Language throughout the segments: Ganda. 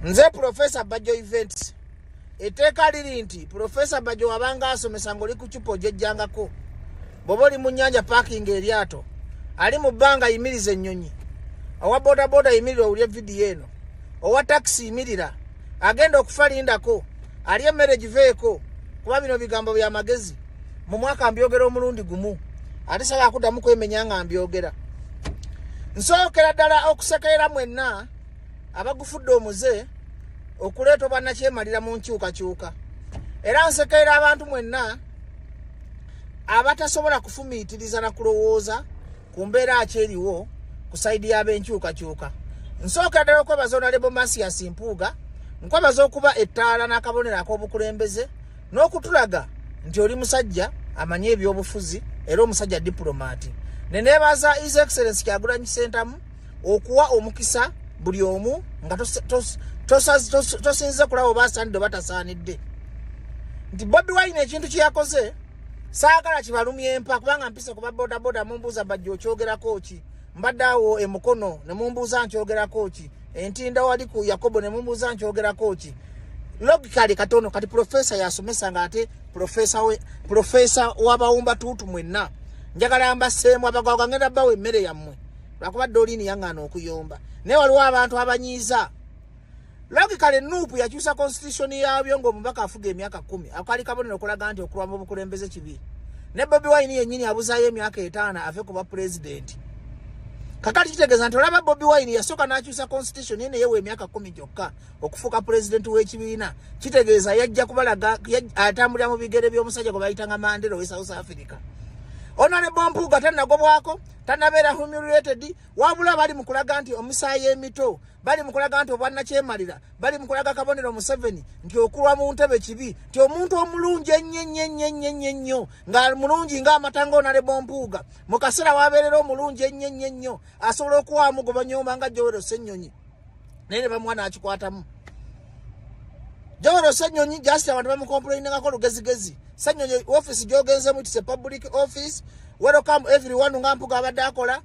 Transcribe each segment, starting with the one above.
Nze Professor Bajjo events. Eteka liri nti Professor Bajjo wabanga asomesa ngoli ku chupo jejjangako. Boboli mu nnyanja parking eryato. Ali mu bbanga yimiriza ennyonyi. Owa boda boda yimirira owulye video eno. Owa taxi yimirira. Agenda okufa lindako. Ali marriage vehicle. Kuba bino bigambo bya Amagezi. Mu mwaka mbyogera omulundi gumu. Ate sala akuddamu kwemenyanga mbyogera. Nsookera ddala okusekerera mwenna abagufudde omuze okuleeta bannakyemalira mu nkyukakyuka. Era nsekerera abantu mwenna abatasobola kufumiitiriza na kulowooza ku mbeera akyeriwo ku saidi y'ab'enkyukakyuka. Nsookera ddala okwebaza Honorable Masias Mpuga, nkwebaza okuba ettaala n'akabonero ak'obukulembeze n'okutulaga nti oli musajja amanye ebyobufuzi era omusajja diplomaati. Nenebaza His Excellency Kyagulanyi Ssentamu okuwa omukisa buli omu nga tosinze kulaba oba asaanidde oba tasaanidde. Nti Bobi Wine ekintu kyeyakoze saagala kibalumye empa kubanga mpise kuba boda boda mumbuuza Bajjo okyogerako ki. Mbadde awo emukono ne mumbuuza nkyogerako ki. Entinda wali ku Yakobo ne mumbuuza nkyogerako ki. Logically katono kati professor yasomesa nga ate professor wabawumba tutu mwenna. Njagala mbaseemu abagwagwa ngenda bawe emmere yammwe. Lwakuba dolini yangana okuyomba. Naye waliwo abantu abanyiiza. Logically Nuupu yakyusa constitution yabyo ng'omubaka afuga emyaka 10. Akali kabonero okulaga nti okulwamu obukulembeze kibi. Ne Bobi Wine yennyini abuzaayo emyaka 5 ave kuba president. Kakati kitegeeza nti olaba Bobi Wine yasooka n'akyusa constitution ye yewe emyaka 10 gyokka okufuuka president w'ekibiina. Kitegeeza yajja kubalaga atambulira mu bigere by'omusajja gwe bayitanga Mandela ow'e South Africa. Honorable Mpuga tannagobwako, tannabeera humiliated, wabula bali mu kulaga nti omusaayi emito, bali mu kulaga nti obwannakyemalira, bali mu kulaga kabonero Museveni nti okulwa mu ntebe kibi, nti omuntu omulungi ennyo nga mulungi ng'amatanga Honorable Mpuga mu kaseera wabeerera omulungi ennyo asobola okuwaamu gwe banyooma nga Joel Senyonyi naye ne bamwana akikwatamu. Joel Senyonyi just abantu bamukomplainingako lugezigezi. Senyonyi office gyogenzemu it's a public office. Welcome everyone nga Mpuga abadde akola.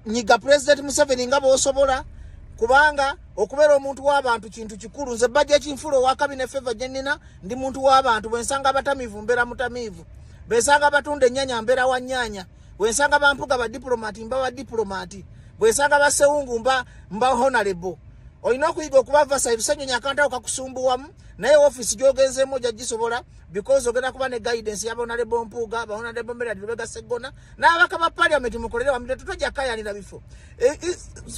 Nyiga President Museveni nga bw'osobola kubanga okubeera omuntu w'abantu kintu kikulu. Nze Bajjo ekinfulo wa kabine favor gyenina ndi muntu w'abantu. Bwensanga abatamiivu mbeera mutamiivu. Bwensanga abatunda ennyanya mbeera wa nnyanya. Bwensanga Bampuga ba diplomati mba wa diplomati. Bwensanga Basewungu mba honorable. Olina okuyiga okuba versatile. Senyonyi akanta okakusumbuwamu naye office gyogenzemu ojja gisobola because ogenda kuba ne guidance ya Honorable Mpuga, ba Honorable Lubega Segona n'abaka ba parliament mukolere wamu tetujja kayanira bifo.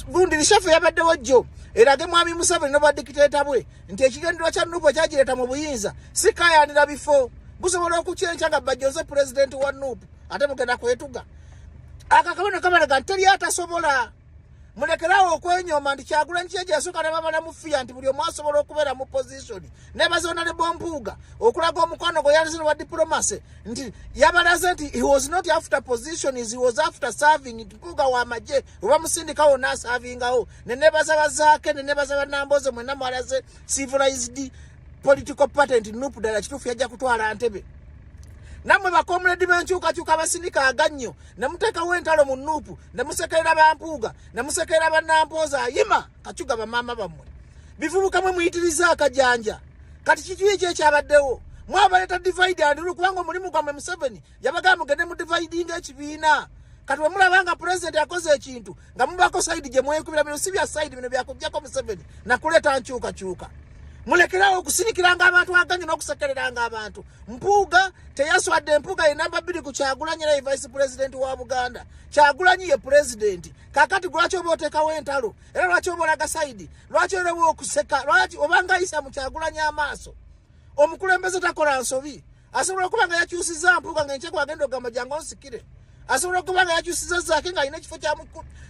Gundi lishafu yabaddewo jjo erage mwami Museveni n'obwa dictator bwe nti ekigendero kya Nuupu ekyagireeta mu buyinza si kayanira bifo. Busobola okukyenca nga Bajjo nze president wa Nuupu ate mugenda kwetuga. Akakabona kabalaga nteri atasobola. Mulekerawo okwenyooma nti Kyagulanyi kyejja yasooka ne babalamu fiya nti buli omu asobola okubeera mu position. Nebaza Honorable Mpuga okulaga omukwano gwe yali wa diplomacy nti yabalaze nti he was not after positions, he was after serving. Mpuga wa maje oba musindikawo n'asaavingawo. Ne nebaza bazaake ne nebaza bannamboze mwenna mwalaze civilized political party nti Nuupu ddala kituufu yajja kutwala Ntebe. Namwe bakomredi b'enkyukakyuka abasindika agannyo ne muteekawo entalo mu Nuupu ne musekerera Bampuga ne musekerera bannampooza ayima kakyuga bamaama bammwe. Bivubukamwe muyitiriza akajanja. Kati kikiwe ekyabaddewo. Mwabaleeta divide and rule kubanga omulimu gwammwe Museveni yabagamba mugende mu dividing ekibiina. Kati bwe mulabanga president yakoze ekintu nga mubako side gye mwekubira bino si bya side bino byakujjako Museveni na kuleeta nkyukakyuka. Mulekerawo okusirikiranga abantu agannyo n'okusekereranga abantu. Mpuga teyaswadde. Mpuga ye namba 2 ku Kyagulanyi ne vice president wa Buganda. Kyagulanyi ye president. Kakati lwaki oba oteekawo entalo era lwaki oba olaga side, lwaki olewo okuseka, lwaki obanga ayisa mu Kyagulanyi amaaso. Omukulembeze takola nsobi. Asobola okuba nga yakyusiza Mpuga nga enkyeko agenda ogamba jangu onsikire. Asobola okuba nga yakyusiza Zaake nga alina ekifo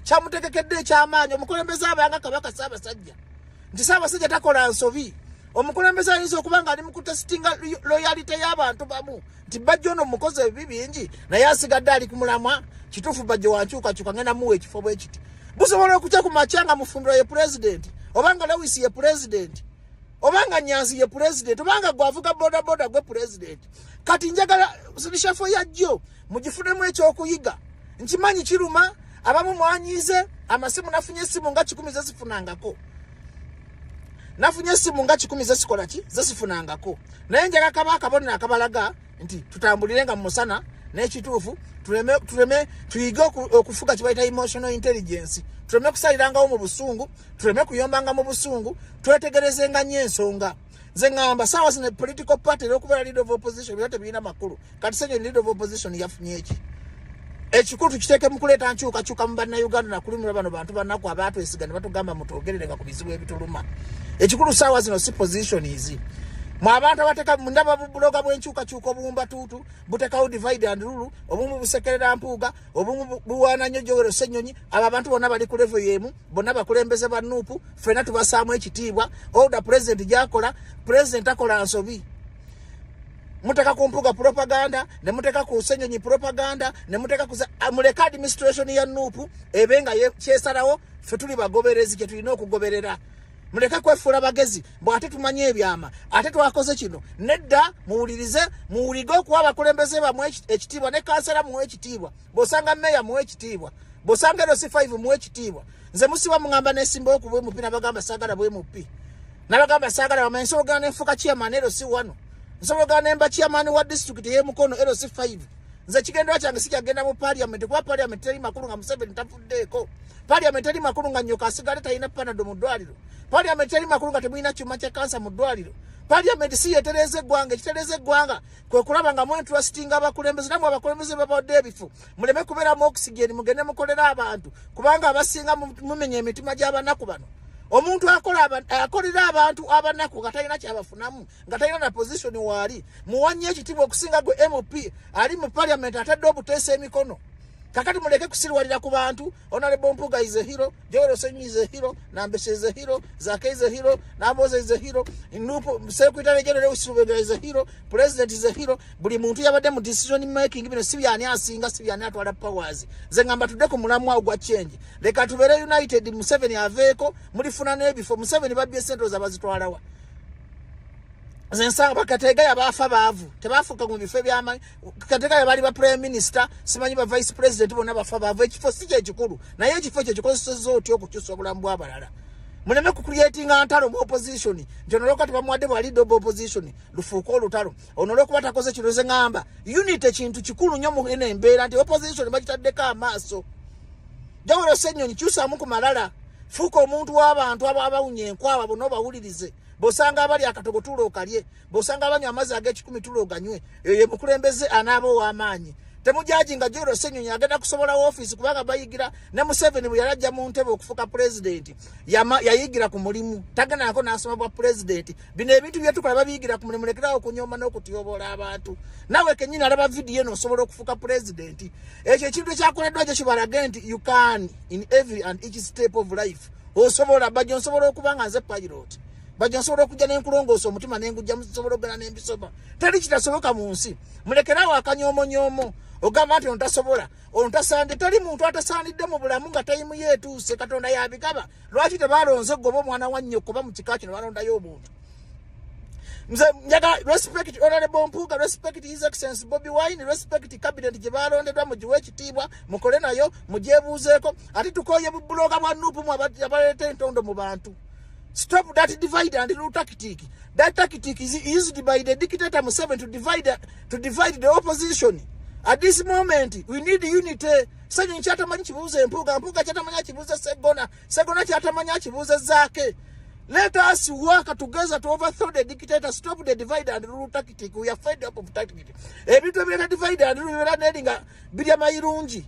kyamutegekedde eky'amaanyi. Omukulembeze abanga Kabaka Ssaabasajja nti Ssaabasajja takola nsobi. Omukulembeze ayinza okuba nga ali mu kutesitinga loyalty y'abantu bamu nti Bajjo ono mukozi ebibi bingi naye asigadde ali ku mulamwa. Kituufu Bajjo wankyukakyuka ngenda muwa ekifo bwe kiti. Busobola okutya ku makya nga Mufumbiro ye president, obanga Lewis ye president, obanga Nyanzi ye president, obanga gwavuga boda boda gwe president. Kati njagala sibishafo yajjo mugifunemu ekyokuyiga. Nkimanyi kiruma abamu mwanyize amasimu nafunye esimu nga 10 zezifunangako. nafunye simu nga 10 zesikola ki zesifunangako naye njagala kabaka bonna akabalaga nti tutambulirenga mu musana n'ekituufu tuleme tuyige okufuga kibaita emotional intelligence tuleme kusaliranga mu busungu tuleme kuyombanga mu busungu twetegerezenga nnyo ensonga nze ngamba sawa zino political party okubeera leader of opposition byote birina makulu kati Senyonyi leader of opposition yafunye eki ekikutu kiteke mu kuleeta nkyukakyuka mu bannayuganda nakulimira bano bantu bannaku abaatwesiga ne batugamba mutwogererenga ku bizibu ebituluma ekikulu sawa zino si position izi Mwabanta wateka mundaba buloga bwenkyukakyuka obumba tutu butekawo divide and rule obumu busekerera Mpuga obumu buwana nnyo Jowero Senyonyi aba bantu bonna bali ku level yemu bonna bakulembeze ba nupu fena tubasaamu ekitiibwa order president jakola president akola nsobi muteka ku Mpuga propaganda ne muteka ku Senyonyi propaganda ne muteka ku muleka administration ya nupu ebenga kyesalawo fe tuli bagoberezi kye tulina okugoberera muleka kwefula bagezi bwo ate tumanye ebyama ate twakoze kino nedda muwuligo kuba abakulembeze bamwe ekitiibwa ne kansala muwe ekitiibwa bosanga meya muwe ekitiibwa bosanga erosi 5 muwe ekitiibwa nze musiba mungamba nesimbawo ku bwe mupi nabagamba saagala bwe mupi nabagamba saagala bamanye nsobogana nenfuka chairman erosi 1 nsobogana nemba chairman wa district y'emukono erosi 5 nze kigendera kyange sikyagenda mu parliament kuba parliament teri makulu nga Museveni tafuddeeko parliament teri makulu nga nyoka asigale talina panado mu ddwaliro parliament teri makulu nga temulina kyuma kya kansa mu ddwaliro parliament si yetereze eggwanga ekitereze eggwanga kwe kulaba nga mwentrustinga abakulembeze namwe abakulembeze babawadde ebifu muleme kubeeramu oxygen mugende mukolera abantu kubanga abasinga mumenya emitima gy'abanaku bano omuntu akolera abantu abanaku nga talina kyabafunamu nga talina na position waali muwanye ekitiibwa okusinga gwe MP ali mu parliament atadde obuteesa emikono kakati muleke kusirwalira ku bantu Honorable Mpuga is a hero Jowero Senyonyi is a hero Nambeshe is a hero Zake is a hero Namboze is a hero Nupo Secretary General Usubega is a hero President is a hero buli muntu yabadde mu decision making bino sibyani asinga sibyani atwala powers zengamba tudde ku mulamwa ogwa change leka tubere united Museveni aveeko mulifuna nebifo Museveni babye central zabazitwalawa Zensanga bakatega yabafa baavu tebafuka mu bifo by'amanyi katega yabali ba prime minister simanyi ba vice president bonna bafa baavu ekifo si ekikulu naye ekifo kye kikozesezza otyo okukyusa obulamu bw'abalala muleme ku creatinga ntalo mu opposition njono kati bamwadde bali do opposition lufuuko olutalo ono lokuba takoze kiroze ngamba unity ekintu kikulu nnyo mu ene embeera nti opposition bakitaddeko amaaso Jowero Senyonyi kyusaamu ku malala fuuka omuntu w'abantu abawunye enkwaba bonna obawulirize bosanga abali akatogo tulo okalye bosanga abanywa amazzi ag'ekikumi tulo oganywe ye mukulembeze anaaba ow'amaanyi temujaji nga Jowero Senyonyi agenda kusobola office kubanga bayigira ne Museveni bwe yalajja mu ntebe okufuka president yayigira ku mulimu tagenda nako n'asoma bwa president bino ebintu bye tukola babiyigira ku mulimu lekerawo okunyoma n'okutyobola abantu nawe kenyini alaba video eno osobola okufuka president ekyo ekintu ekyakoleddwa gye kibalaga nti you can in every and each step of life osobola Bajjo nsobola okuba nga nze pilot Bajjo nsobola okujja n'enkulongoosa omutima n'engujja musobola okugenda n'embisoma teri kitasoboka mu nsi mulekerawo akanyoomonyomo ogamba nti ontasobola ontasande teri muntu atasaanidde mu bulamu nga tayimu yeetuuse Katonda yabigaba lwaki tebalonze goba omwana wa nnyo kuba mu kika kino balondayo omuntu nze njaga respect Honorable Mpuga respect His Excellency Bobi Wine respect cabinet gye balondeddwa mugiwe ekitiibwa mukole nayo mugyebuuzeeko ate tukoye bubuloga bwa nupu mu abaleeta entondo mu bantu. Stop that divide and rule tactic. That tactic is used by the dictator Museveni to divide the opposition. At this moment, we need unity. Senyonyi kyatamanyi kibuuze Mpuga kyatamanya kibuuze Segona kyatamanya kibuuze Zake. Let us work together to overthrow the dictator. Stop the divide and rule tactic. We are fed up of tactic. Ebintu ebirala divide and rule birala nedinga birya mayirungi.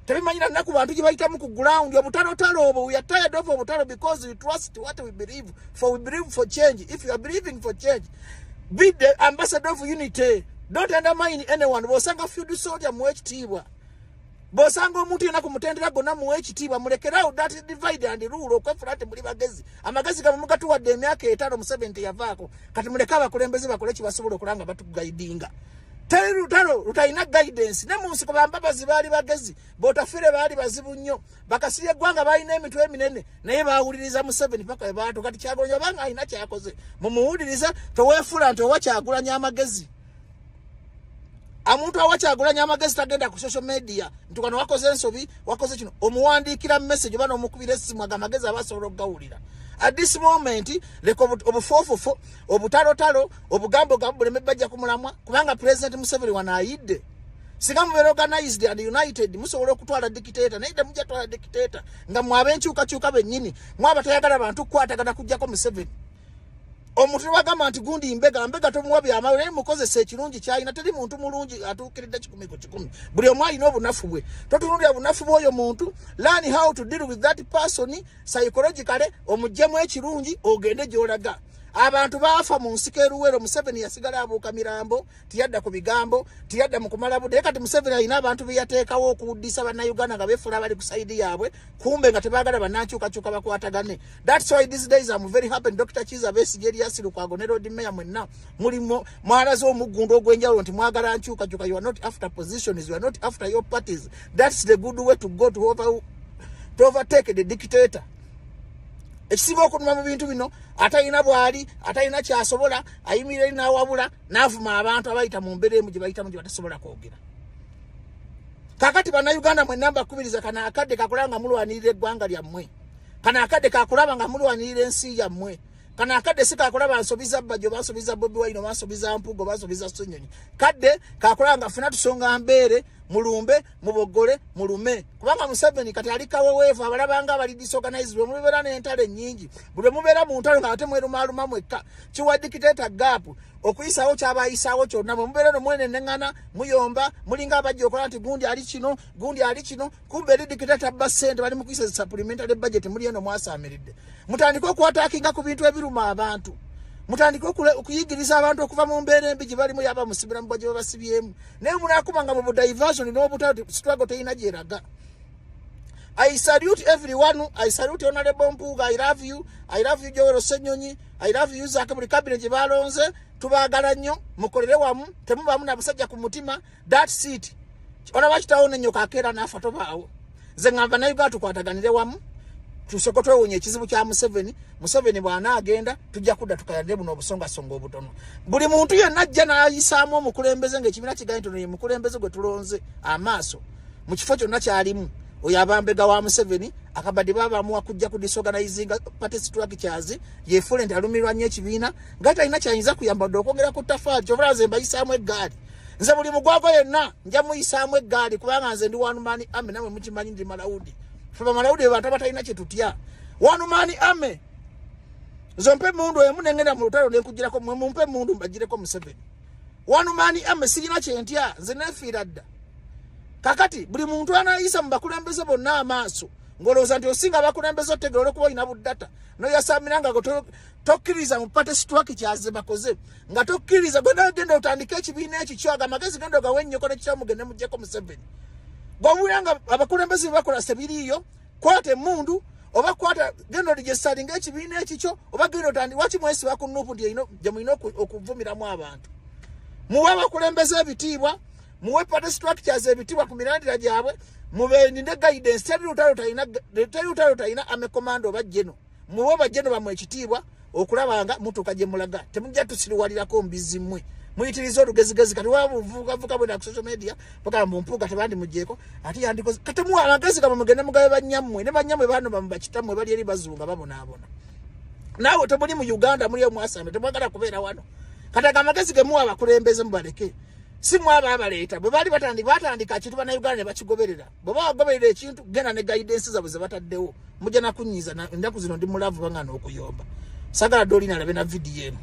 Tebimanyira naku bantu gye bayitamu ku ground obutalo obwo. We are tired of obutalo because we trust what we believe. For we believe for change. If you are believing for change, be the ambassador of unity. Don't undermine anyone. Bosanga field soldier mu ekitiibwa. Bosanga omuntu yena kumutendera gonna mu ekitiibwa mulekerawo that divide and rule okwefula ate muli bagezi. Amagezi gamu gatuwadde emyaka 5 Museveni yavaako. Kati muleka abakulembeze bakole kibasobola okulanga batugaidinga. Terutalo rutaina guidance ne munsi ko bambabazi bali bagezi botafire bali bazibu nnyo bakasirye eggwanga balina emitwe eminene naye bawuliriza Museveni paka ebantu kati kyagonyo banga alina kyakoze mumuwuliriza toweefula nti owakyagulanya amagezi amuntu awakyagulanya amagezi tagenda ku social media nti kano wakoze ensobi wakoze kino omuwandiikira message bano omukubira essimu aga amagezi abasobola okugawulira at this moment leko obufofofo obutalo obugambo gambuleme bajja kumulamwa kubanga president Museveni wanaayidde singa mubere organized and united musobola okutwala dictator naye mujja twala dictator nga mwabenchuka bennyini mwaba tayagala abantu kwatagana kujjako Museveni omuntu bagamba nti gundi mbega tomuwa byamawe naye mukozesa ekirungi kyayina teri muntu mulungi atuukiridde 10 buli omu alina obunafu bwe totunulira obunafu bw'oyo muntu learn how to deal with that person psychologically omuggyemu ekirungi ogende gy'olaga abantu baafa mu nsiko eruwero Museveni yasigala abuuka mirambo tiyadda ku bigambo tiyadda mu kumala budde kati Museveni alina abantu be yateekawo okuddisa bannayuganda nga beefula bali ku saidi yaabwe kumbe nga tebaagala bannakyukakyuka bakwatagane. That's why these days I'm very happy Dr. Chiza Besigye Elias Lukwago ne Road Mayor mwenna mulimo mwalaze omuggundo ogw'enjawulo nti mwagala nkyukakyuka. You are not after positions, you are not after your parties. That's the good way to go to overtake the dictator. Ekisinga okunuma mu bintu bino atayina bwali atayina kyasobola ayimirira n'awabula n'avuma abantu abayita mu mbeera emu gye bayitamu gye batasobola kwogera. Kakati bannayuganda mwenna mbakubiriza kana akadde kakulaba nga mulwanirira eggwanga lyammwe, kana akadde kakulaba nga mulwanirira ensi yammwe, kana akadde si kakulaba nsobiza Bajjo bansobiza Bobi Wine bansobiza Mpuga bansobiza Senyonyi, kadde kakulaba nga funa tusonga mbeere mulumbe mubogole mulume kubanga Museveni kati alikawe weevu abalabanga abali disorganized bwe mubeera n'entalo ennyingi bwe mubeera mu ntalo nga ate mwerumaaluma mwekka kiwa dictator gap okuyisaawo kyabayisaawo kyonna bwe mubeera nomwenenengana muyomba mulinga abajja okola nti gundi ali kino kumbe eri dictator abba ssente bali mu kuyisa supplementary budget muli eno mwasaamiridde mutandike okwataakinga ku bintu ebiruma abantu mutandike okuyigiriza abantu okuva mu mbeera embi gye balimu yaba musibira mu bajje babasibyemu naye munakuma nga mu diversion n'obutali struggle teyina gyeraga. I salute everyone. I salute Honorable Mpuga. I love you Joel Senyonyi. I love you Zaka buli cabinet gye balonze tubaagala nnyo mukolere wamu temubamu na busajja ku mutima. That's it. Olaba kitawone nnyo kakeera n'afa tobaawo nze ngamba naye tukwataganire wamu tusoko twewonye ekizibu kya Museveni bwana agenda tujja kudda tukayande buno obusonga obutono. Buli muntu yenna ajja n'ayisaamu omukulembeze ng'ekibiina kiganitono ye mukulembeze gwe tulonze amaaso mu kifo kyonna kyalimu oyo abambega wa Museveni akabadde babamuwa kujja ku disorganizing party structures yeefule nti alumirwa nnyo ekibiina nga talina kyayinza kuyamba dde okwogera ku ttafaali kyobula nze mbayisaamu eggaali nze buli mugwago yenna nja muyisaamu eggaali kubanga nze ndi one man army namwe mukimanyi ndi malawudi fuba malawudi abantu abatalina kye tutya one man army zompe mundu emu nengenda mu lutalo nenkugirako mumpe mundu mbagireko Museveni one man army sirina kye ntya nze nefiira dda kakati buli muntu anayisa mu bakulembeze bonna amaaso ngolooza nti osinga abakulembeze otegera olw'okuba olina buddata noyasaamiranga nga tokkiriza mu party structures bakoze nga tokkiriza genda otandika ekibiina ekikyo Amagezi genda ogawe ennyoko nekitamo mugende muggyeko Museveni gwawulanga abakulembeze bakola sebiriiyo kwata emundu oba kwata genda oligyesalinga ekibiina ekikyo oba genda otandi waki mwesiba ku nuupu nti gye mulina okuvumiramu abantu muwe abakulembeze ebitiibwa muwe party structures ebitiibwa ku mirandira gyabwe mubeninde guidance teri lutalo talina amekomando oba jeno muwe bajeno bamwe ekitiibwa okulabanga mutuuka gye mulaga temujja tusiriwalirako mbizi mmwe muyitiriza olugezigezi kati wabuvugavuga bwena ku social media paka mu Mpuga tebandi mujjeeko ati yandikoze kati muwa amagezi gabo mugende mugabe banyammwe ne banyammwe bano bamubakitamwe bali eri bazunga babonaabona naawe temuli mu Uganda muli omwasambe temwagala kubeera wano kati amagezi ge muwa abakulembeze mubaleke si mwaba abaleeta bwe bali batandika kintu bannayuganda ne bakigoberera bwe bagoberera ekintu genda ne guidance zabwe ze bataddewo mujja nakunyiza ennaku zino ndi mulavu bangana okuyomba sagala dolina alabe na vidiyo eno.